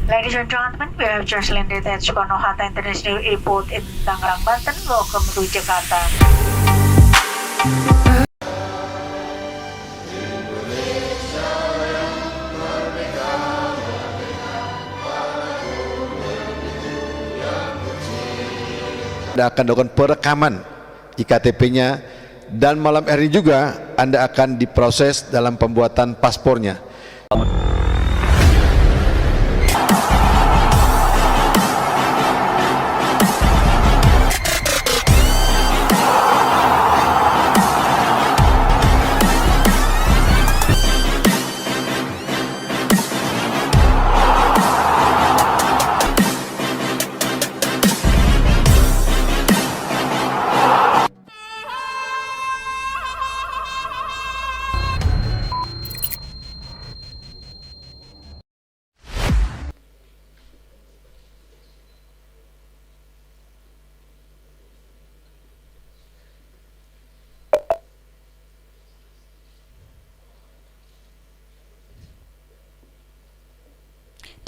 Ladies and gentlemen, we have just landed at Soekarno-Hatta International Airport in Tangerang, Banten. Welcome to Jakarta. Anda akan lakukan perekaman IKTP-nya dan malam hari juga Anda akan diproses dalam pembuatan paspornya.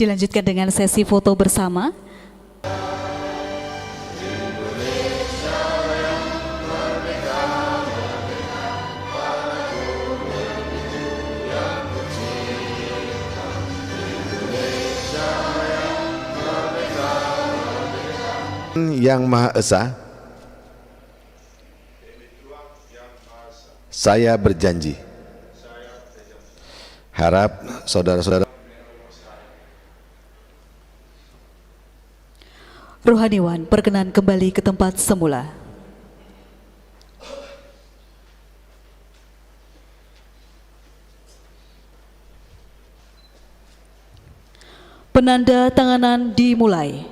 Dilanjutkan dengan sesi foto bersama. Yang Maha Esa, saya berjanji, harap saudara-saudara Rohaniwan perkenan kembali ke tempat semula. Penanda tanganan dimulai.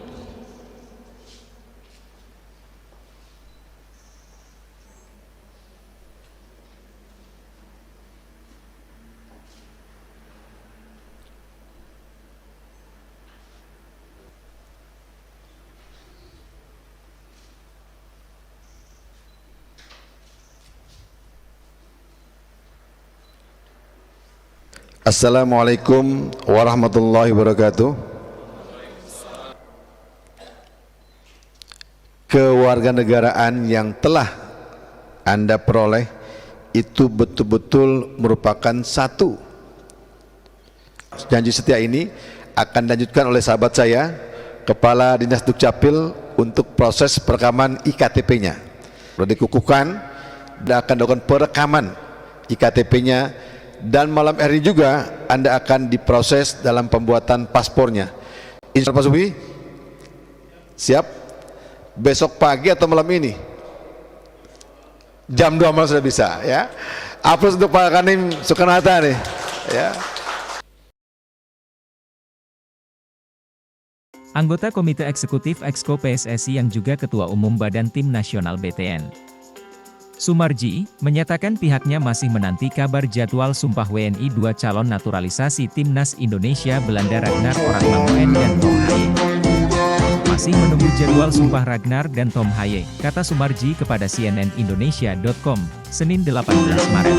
Assalamualaikum warahmatullahi wabarakatuh. Kewarganegaraan yang telah Anda peroleh itu betul-betul merupakan satu. Janji setia ini akan dilanjutkan oleh sahabat saya, Kepala Dinas Dukcapil, untuk proses perekaman IKTP-nya. Sudah dikukuhkan dan akan dilakukan perekaman IKTP-nya. Dan malam hari juga Anda akan diproses dalam pembuatan paspornya. Insya Allah Pak Subi, siap? Besok pagi atau malam ini? Jam 2 malam sudah bisa ya. Aplaus untuk Pak Kanim Soekarno-Hatta nih ya. Anggota Komite Eksekutif Exco PSSI yang juga Ketua Umum Badan Tim Nasional BTN, Sumarji, menyatakan pihaknya masih menanti kabar jadwal sumpah WNI dua calon naturalisasi Timnas Indonesia Belanda Ragnar Oratmangoen dan Tom Haye. Masih menunggu jadwal sumpah Ragnar dan Tom Haye, kata Sumarji kepada cnnindonesia.com, Senin 18 Maret.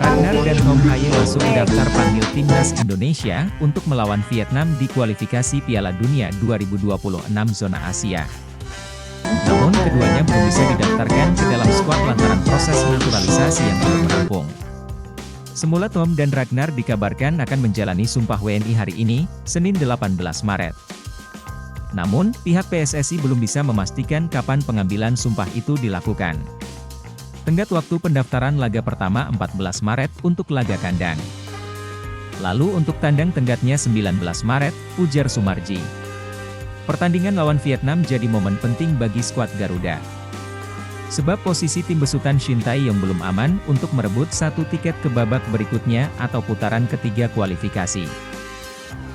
Ragnar dan Tom Haye masuk daftar panggil Timnas Indonesia untuk melawan Vietnam di kualifikasi Piala Dunia 2026 zona Asia. Namun keduanya belum bisa didaftarkan ke dalam skuad lantaran proses naturalisasi yang belum rampung. Semula Tom dan Ragnar dikabarkan akan menjalani sumpah WNI hari ini, Senin 18 Maret. Namun, pihak PSSI belum bisa memastikan kapan pengambilan sumpah itu dilakukan. Tenggat waktu pendaftaran laga pertama 14 Maret untuk laga kandang. Lalu untuk tandang tenggatnya 19 Maret, ujar Sumarji. Pertandingan lawan Vietnam jadi momen penting bagi skuad Garuda. Sebab posisi tim besutan Shin Tae-yong belum aman untuk merebut satu tiket ke babak berikutnya atau putaran ketiga kualifikasi.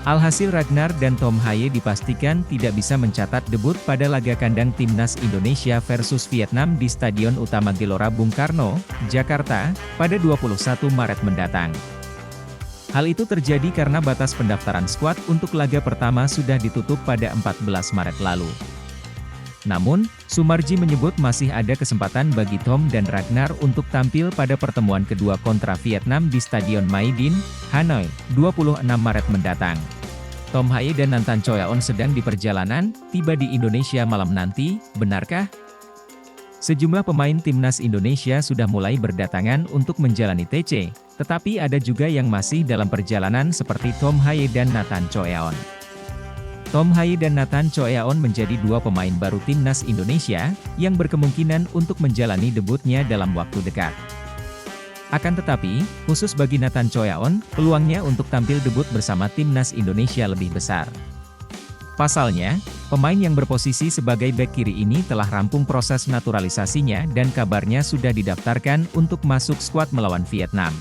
Alhasil Ragnar dan Tom Haye dipastikan tidak bisa mencatat debut pada laga kandang Timnas Indonesia versus Vietnam di Stadion Utama Gelora Bung Karno, Jakarta, pada 21 Maret mendatang. Hal itu terjadi karena batas pendaftaran skuad untuk laga pertama sudah ditutup pada 14 Maret lalu. Namun, Sumarji menyebut masih ada kesempatan bagi Tom dan Ragnar untuk tampil pada pertemuan kedua kontra Vietnam di Stadion Maidin, Hanoi, 26 Maret mendatang. Tom Haye dan Nathan Choyaon sedang di perjalanan, tiba di Indonesia malam nanti, benarkah? Sejumlah pemain timnas Indonesia sudah mulai berdatangan untuk menjalani TC, tetapi ada juga yang masih dalam perjalanan seperti Tom Haye dan Nathan Choyaon. Tom Haye dan Nathan Choyaon menjadi dua pemain baru timnas Indonesia, yang berkemungkinan untuk menjalani debutnya dalam waktu dekat. Akan tetapi, khusus bagi Nathan Choyaon, peluangnya untuk tampil debut bersama timnas Indonesia lebih besar. Pasalnya, pemain yang berposisi sebagai bek kiri ini telah rampung proses naturalisasinya dan kabarnya sudah didaftarkan untuk masuk skuad melawan Vietnam.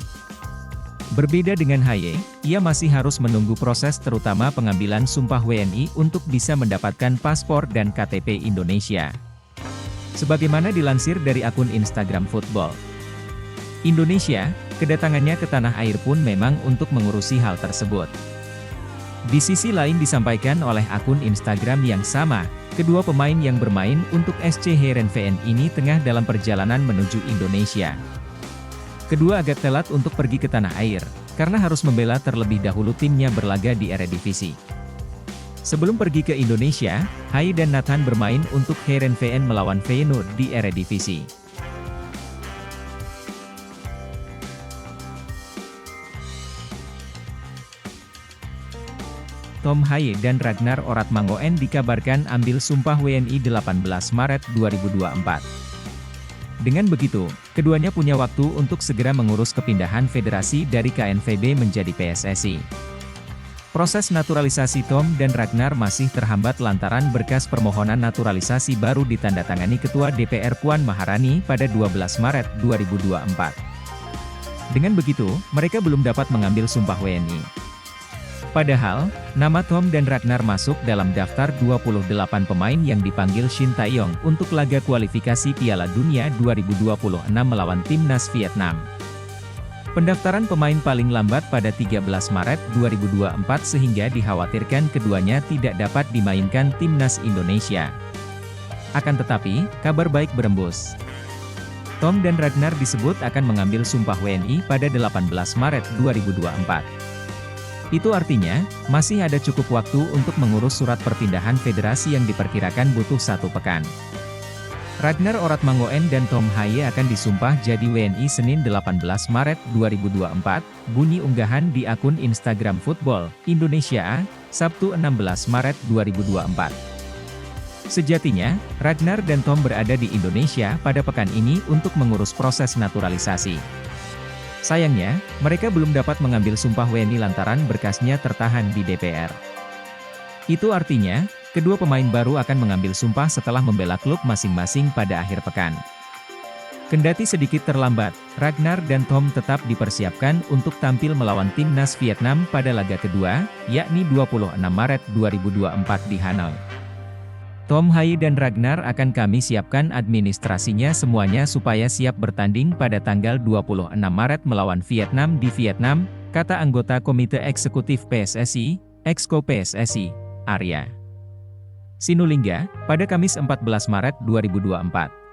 Berbeda dengan Haye, ia masih harus menunggu proses terutama pengambilan sumpah WNI untuk bisa mendapatkan paspor dan KTP Indonesia. Sebagaimana dilansir dari akun Instagram Football Indonesia, kedatangannya ke tanah air pun memang untuk mengurusi hal tersebut. Di sisi lain disampaikan oleh akun Instagram yang sama, kedua pemain yang bermain untuk SC Heerenveen ini tengah dalam perjalanan menuju Indonesia. Kedua agak telat untuk pergi ke tanah air, karena harus membela terlebih dahulu timnya berlaga di Eredivisie. Sebelum pergi ke Indonesia, Haye dan Nathan bermain untuk Heerenveen melawan Feyenoord di Eredivisie. Tom Haye dan Ragnar Oratmangoen dikabarkan ambil sumpah WNI 18 Maret 2024. Dengan begitu, keduanya punya waktu untuk segera mengurus kepindahan federasi dari KNVB menjadi PSSI. Proses naturalisasi Tom dan Ragnar masih terhambat lantaran berkas permohonan naturalisasi baru ditandatangani Ketua DPR Puan Maharani pada 12 Maret 2024. Dengan begitu, mereka belum dapat mengambil sumpah WNI. Padahal, nama Tom dan Ragnar masuk dalam daftar 28 pemain yang dipanggil Shin Tae-yong untuk laga kualifikasi Piala Dunia 2026 melawan timnas Vietnam. Pendaftaran pemain paling lambat pada 13 Maret 2024 sehingga dikhawatirkan keduanya tidak dapat dimainkan timnas Indonesia. Akan tetapi, kabar baik berembus. Tom dan Ragnar disebut akan mengambil sumpah WNI pada 18 Maret 2024. Itu artinya, masih ada cukup waktu untuk mengurus surat perpindahan federasi yang diperkirakan butuh 1 pekan. Ragnar Oratmangoen dan Tom Haye akan disumpah jadi WNI Senin 18 Maret 2024, bunyi unggahan di akun Instagram Football Indonesia, Sabtu 16 Maret 2024. Sejatinya, Ragnar dan Tom berada di Indonesia pada pekan ini untuk mengurus proses naturalisasi. Sayangnya, mereka belum dapat mengambil sumpah WNI lantaran berkasnya tertahan di DPR. Itu artinya, kedua pemain baru akan mengambil sumpah setelah membela klub masing-masing pada akhir pekan. Kendati sedikit terlambat, Ragnar dan Tom tetap dipersiapkan untuk tampil melawan timnas Vietnam pada laga kedua, yakni 26 Maret 2024 di Hanoi. Tom Haye dan Ragnar akan kami siapkan administrasinya semuanya supaya siap bertanding pada tanggal 26 Maret melawan Vietnam di Vietnam, kata anggota Komite Eksekutif PSSI, Exco PSSI, Arya Sinulinga, pada Kamis 14 Maret 2024.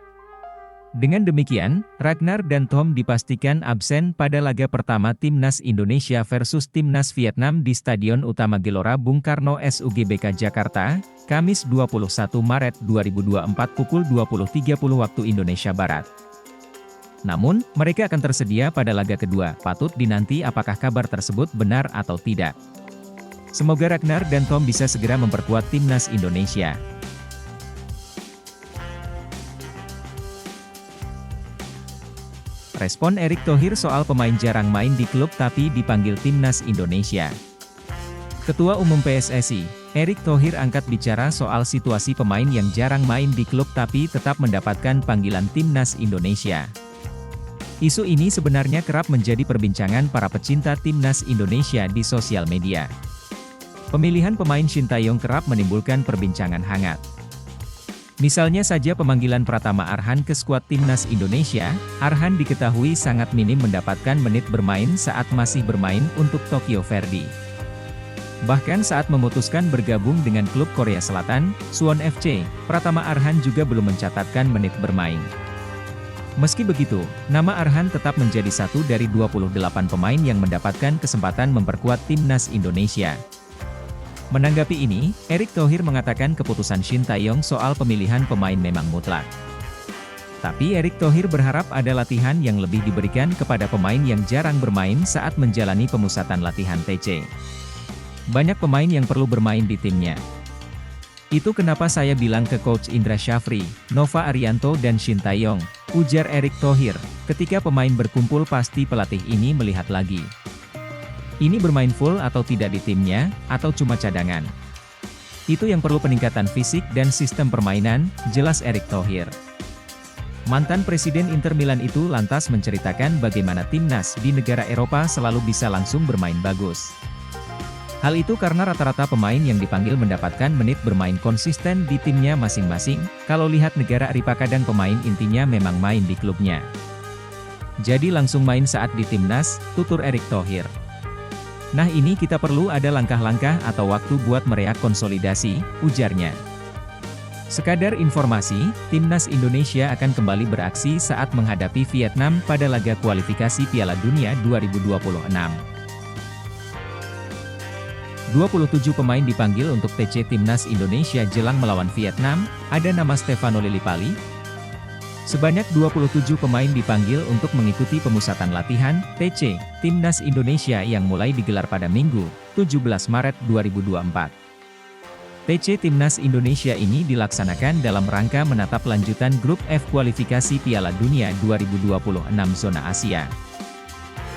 Dengan demikian, Ragnar dan Tom dipastikan absen pada laga pertama Timnas Indonesia versus Timnas Vietnam di Stadion Utama Gelora Bung Karno SUGBK Jakarta, Kamis 21 Maret 2024 pukul 20.30 waktu Indonesia Barat. Namun, mereka akan tersedia pada laga kedua, patut dinanti apakah kabar tersebut benar atau tidak. Semoga Ragnar dan Tom bisa segera memperkuat Timnas Indonesia. Respon Erick Thohir soal pemain jarang main di klub tapi dipanggil Timnas Indonesia. Ketua Umum PSSI, Erick Thohir angkat bicara soal situasi pemain yang jarang main di klub tapi tetap mendapatkan panggilan Timnas Indonesia. Isu ini sebenarnya kerap menjadi perbincangan para pecinta Timnas Indonesia di sosial media. Pemilihan pemain Shin Tae-yong kerap menimbulkan perbincangan hangat. Misalnya saja pemanggilan Pratama Arhan ke skuad Timnas Indonesia, Arhan diketahui sangat minim mendapatkan menit bermain saat masih bermain untuk Tokyo Verdy. Bahkan saat memutuskan bergabung dengan klub Korea Selatan, Suwon FC, Pratama Arhan juga belum mencatatkan menit bermain. Meski begitu, nama Arhan tetap menjadi satu dari 28 pemain yang mendapatkan kesempatan memperkuat Timnas Indonesia. Menanggapi ini, Erick Thohir mengatakan keputusan Shin Tae-yong soal pemilihan pemain memang mutlak. Tapi Erick Thohir berharap ada latihan yang lebih diberikan kepada pemain yang jarang bermain saat menjalani pemusatan latihan TC. Banyak pemain yang perlu bermain di timnya. Itu kenapa saya bilang ke Coach Indra Syafri, Nova Arianto dan Shin Tae-yong, ujar Erick Thohir. Ketika pemain berkumpul pasti pelatih ini melihat lagi. Ini bermain full atau tidak di timnya, atau cuma cadangan. Itu yang perlu peningkatan fisik dan sistem permainan, jelas Erick Thohir. Mantan Presiden Inter Milan itu lantas menceritakan bagaimana timnas di negara Eropa selalu bisa langsung bermain bagus. Hal itu karena rata-rata pemain yang dipanggil mendapatkan menit bermain konsisten di timnya masing-masing. Kalau lihat negara Eropa kadang pemain intinya memang main di klubnya. Jadi langsung main saat di timnas, tutur Erick Thohir. Nah ini kita perlu ada langkah-langkah atau waktu buat mereak konsolidasi, ujarnya. Sekadar informasi, Timnas Indonesia akan kembali beraksi saat menghadapi Vietnam pada laga kualifikasi Piala Dunia 2026. 27 pemain dipanggil untuk TC Timnas Indonesia jelang melawan Vietnam, ada nama Stefano Lillipali. Sebanyak 27 pemain dipanggil untuk mengikuti pemusatan latihan TC Timnas Indonesia yang mulai digelar pada Minggu, 17 Maret 2024. TC Timnas Indonesia ini dilaksanakan dalam rangka menatap lanjutan grup F kualifikasi Piala Dunia 2026 zona Asia.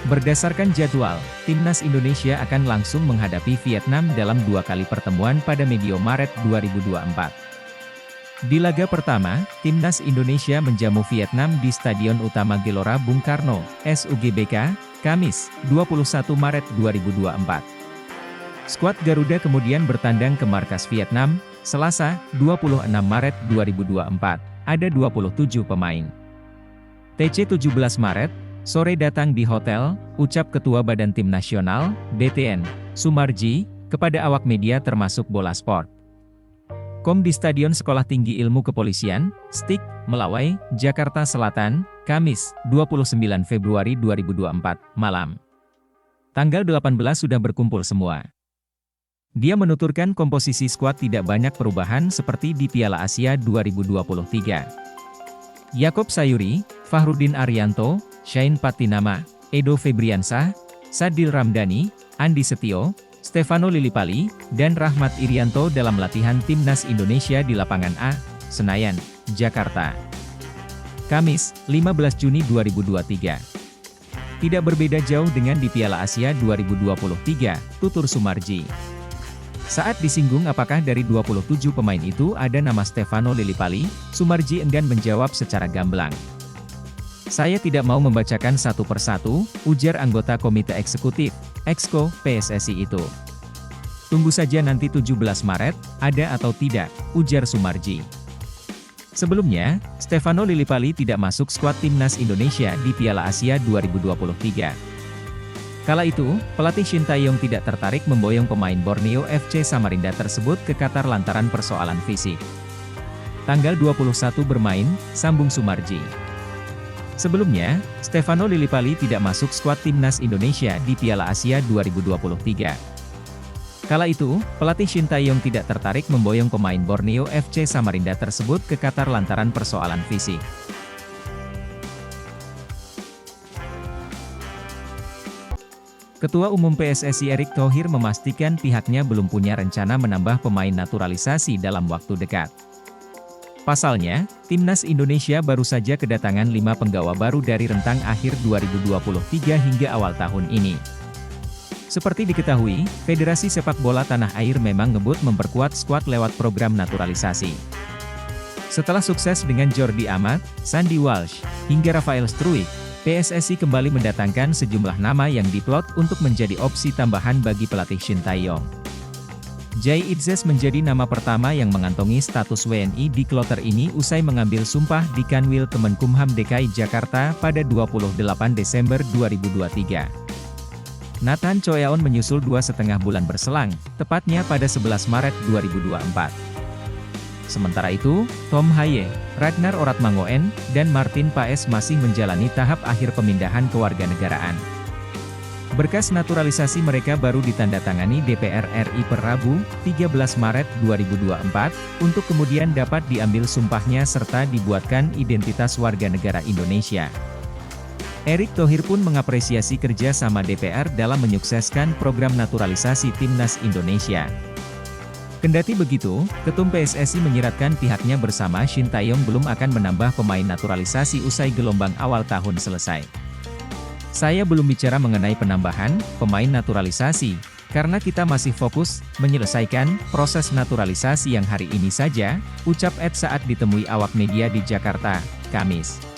Berdasarkan jadwal, Timnas Indonesia akan langsung menghadapi Vietnam dalam 2 kali pertemuan pada medio Maret 2024. Di laga pertama, Timnas Indonesia menjamu Vietnam di Stadion Utama Gelora Bung Karno, SUGBK, Kamis, 21 Maret 2024. Skuad Garuda kemudian bertandang ke markas Vietnam, Selasa, 26 Maret 2024, ada 27 pemain. TC 17 Maret, sore datang di hotel, ucap Ketua Badan Tim Nasional, BTN, Sumarji, kepada awak media termasuk Bola Sport. Di Stadion Sekolah Tinggi Ilmu Kepolisian, STIK, Melawai, Jakarta Selatan, Kamis, 29 Februari 2024, malam. Tanggal 18 sudah berkumpul semua. Dia menuturkan komposisi skuad tidak banyak perubahan seperti di Piala Asia 2023. Yakob Sayuri, Fahrudin Arianto, Shain Patinama, Edo Febriansah, Sadil Ramdhani, Andi Setio, Stefano Lillipali, dan Rahmat Irianto dalam latihan Timnas Indonesia di Lapangan A, Senayan, Jakarta. Kamis, 15 Juni 2023. Tidak berbeda jauh dengan di Piala Asia 2023, tutur Sumarji. Saat disinggung apakah dari 27 pemain itu ada nama Stefano Lillipali, Sumarji enggan menjawab secara gamblang. Saya tidak mau membacakan satu persatu, ujar anggota Komite Eksekutif, Exco, PSSI itu. Tunggu saja nanti 17 Maret, ada atau tidak, ujar Sumarji. Sebelumnya, Stefano Lillipali tidak masuk skuad Timnas Indonesia di Piala Asia 2023. Kala itu, pelatih Shin Tae-yong tidak tertarik memboyong pemain Borneo FC Samarinda tersebut ke Qatar lantaran persoalan fisik. Tanggal 21 bermain, sambung Sumarji. Sebelumnya, Stefano Lillipali tidak masuk skuad Timnas Indonesia di Piala Asia 2023. Kala itu, pelatih Shin Tae-yong tidak tertarik memboyong pemain Borneo FC Samarinda tersebut ke Qatar lantaran persoalan fisik. Ketua Umum PSSI Erick Thohir memastikan pihaknya belum punya rencana menambah pemain naturalisasi dalam waktu dekat. Pasalnya, Timnas Indonesia baru saja kedatangan 5 penggawa baru dari rentang akhir 2023 hingga awal tahun ini. Seperti diketahui, Federasi Sepak Bola Tanah Air memang ngebut memperkuat skuad lewat program naturalisasi. Setelah sukses dengan Jordi Amat, Sandy Walsh, hingga Rafael Struijk, PSSI kembali mendatangkan sejumlah nama yang diplot untuk menjadi opsi tambahan bagi pelatih Shin Tae-yong. Jay Itzes menjadi nama pertama yang mengantongi status WNI di kloter ini usai mengambil sumpah di Kanwil Kemenkumham DKI Jakarta pada 28 Desember 2023. Nathan Choeaon menyusul 2,5 bulan berselang, tepatnya pada 11 Maret 2024. Sementara itu, Tom Haye, Ragnar Oratmangoen, dan Martin Paes masih menjalani tahap akhir pemindahan kewarganegaraan. Berkas naturalisasi mereka baru ditandatangani DPR RI per Rabu, 13 Maret 2024, untuk kemudian dapat diambil sumpahnya serta dibuatkan identitas warga negara Indonesia. Erick Thohir pun mengapresiasi kerja sama DPR dalam menyukseskan program naturalisasi Timnas Indonesia. Kendati begitu, Ketum PSSI menyiratkan pihaknya bersama Shin Taeyong belum akan menambah pemain naturalisasi usai gelombang awal tahun selesai. Saya belum bicara mengenai penambahan pemain naturalisasi, karena kita masih fokus menyelesaikan proses naturalisasi yang hari ini saja, ucap Ed saat ditemui awak media di Jakarta, Kamis.